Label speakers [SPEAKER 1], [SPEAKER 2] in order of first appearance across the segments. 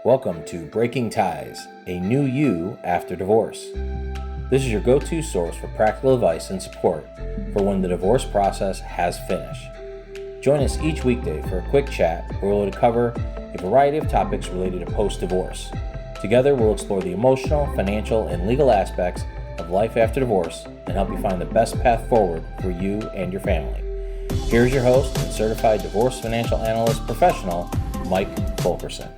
[SPEAKER 1] Welcome to Breaking Ties, a new you after divorce. This is your go-to source for practical advice and support for when the divorce process has finished. Join us each weekday for a quick chat where we'll cover a variety of topics related to post-divorce. Together, we'll explore the emotional, financial, and legal aspects of life after divorce and help you find the best path forward for you and your family. Here's your host and Certified Divorce Financial Analyst professional, Mike Fulkerson.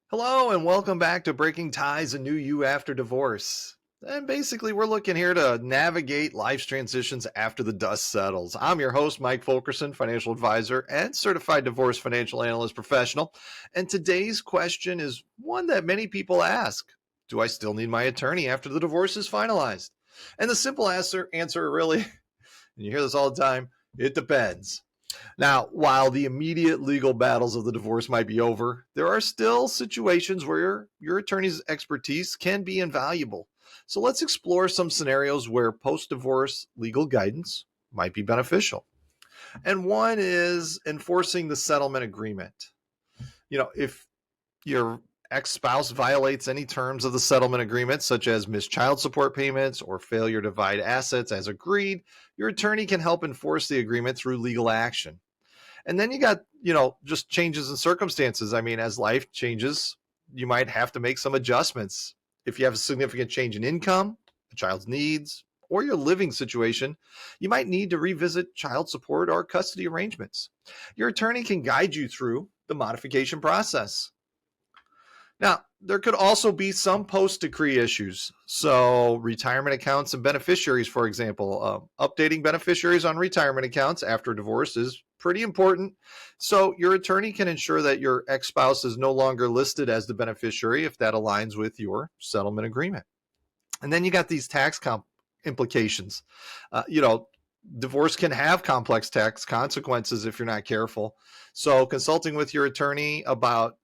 [SPEAKER 2] Hello and welcome back to Breaking Ties, a new you after divorce. And basically, we're looking here to navigate life's transitions after the dust settles. I'm your host, Mike Fulkerson, financial advisor and certified divorce financial analyst professional. And today's question is one that many people ask. Do I still need my attorney after the divorce is finalized? And the simple answer really, and you hear this all the time, it depends. Now, while the immediate legal battles of the divorce might be over, there are still situations where your attorney's expertise can be invaluable. So let's explore some scenarios where post-divorce legal guidance might be beneficial. And one is enforcing the settlement agreement. If your ex-spouse violates any terms of the settlement agreement, such as missed child support payments or failure to divide assets as agreed, your attorney can help enforce the agreement through legal action. And then you got, just changes in circumstances. I mean, as life changes, you might have to make some adjustments. If you have a significant change in income, a child's needs, or your living situation, you might need to revisit child support or custody arrangements. Your attorney can guide you through the modification process. Now, there could also be some post-decree issues. So retirement accounts and beneficiaries, for example, updating beneficiaries on retirement accounts after divorce is pretty important. So your attorney can ensure that your ex-spouse is no longer listed as the beneficiary if that aligns with your settlement agreement. And then you got these tax implications. Divorce can have complex tax consequences if you're not careful. So consulting with your attorney about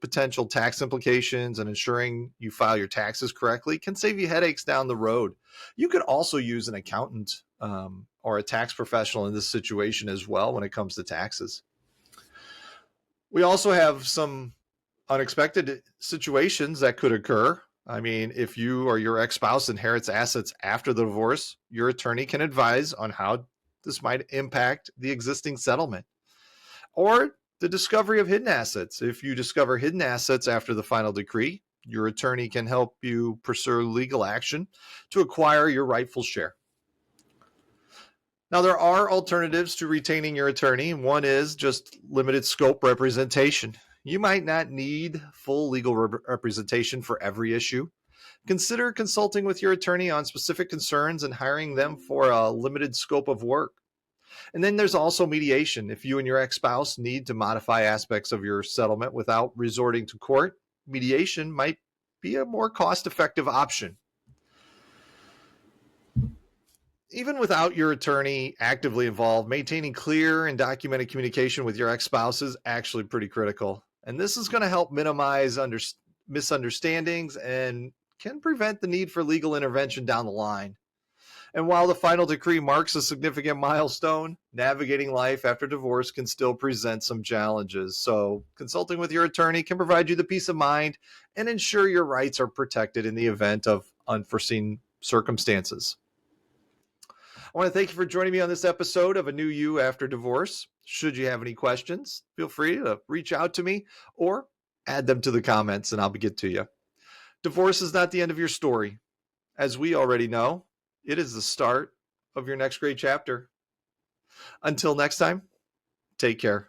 [SPEAKER 2] potential tax implications and ensuring you file your taxes correctly can save you headaches down the road. You could also use an accountant or a tax professional in this situation as well when it comes to taxes. We also have some unexpected situations that could occur. I mean, if you or your ex-spouse inherits assets after the divorce, your attorney can advise on how this might impact the existing settlement. Or the discovery of hidden assets. If you discover hidden assets after the final decree, your attorney can help you pursue legal action to acquire your rightful share. Now, there are alternatives to retaining your attorney. One is just limited scope representation. You might not need full legal representation for every issue. Consider consulting with your attorney on specific concerns and hiring them for a limited scope of work. And then there's also mediation. If you and your ex-spouse need to modify aspects of your settlement without resorting to court, mediation might be a more cost-effective option. Even without your attorney actively involved, maintaining clear and documented communication with your ex-spouse is actually pretty critical. And this is going to help minimize misunderstandings and can prevent the need for legal intervention down the line. And while the final decree marks a significant milestone, navigating life after divorce can still present some challenges. So consulting with your attorney can provide you the peace of mind and ensure your rights are protected in the event of unforeseen circumstances. I want to thank you for joining me on this episode of A New You After Divorce. Should you have any questions, feel free to reach out to me or add them to the comments and I'll get to you. Divorce is not the end of your story. As we already know, it is the start of your next great chapter. Until next time, take care.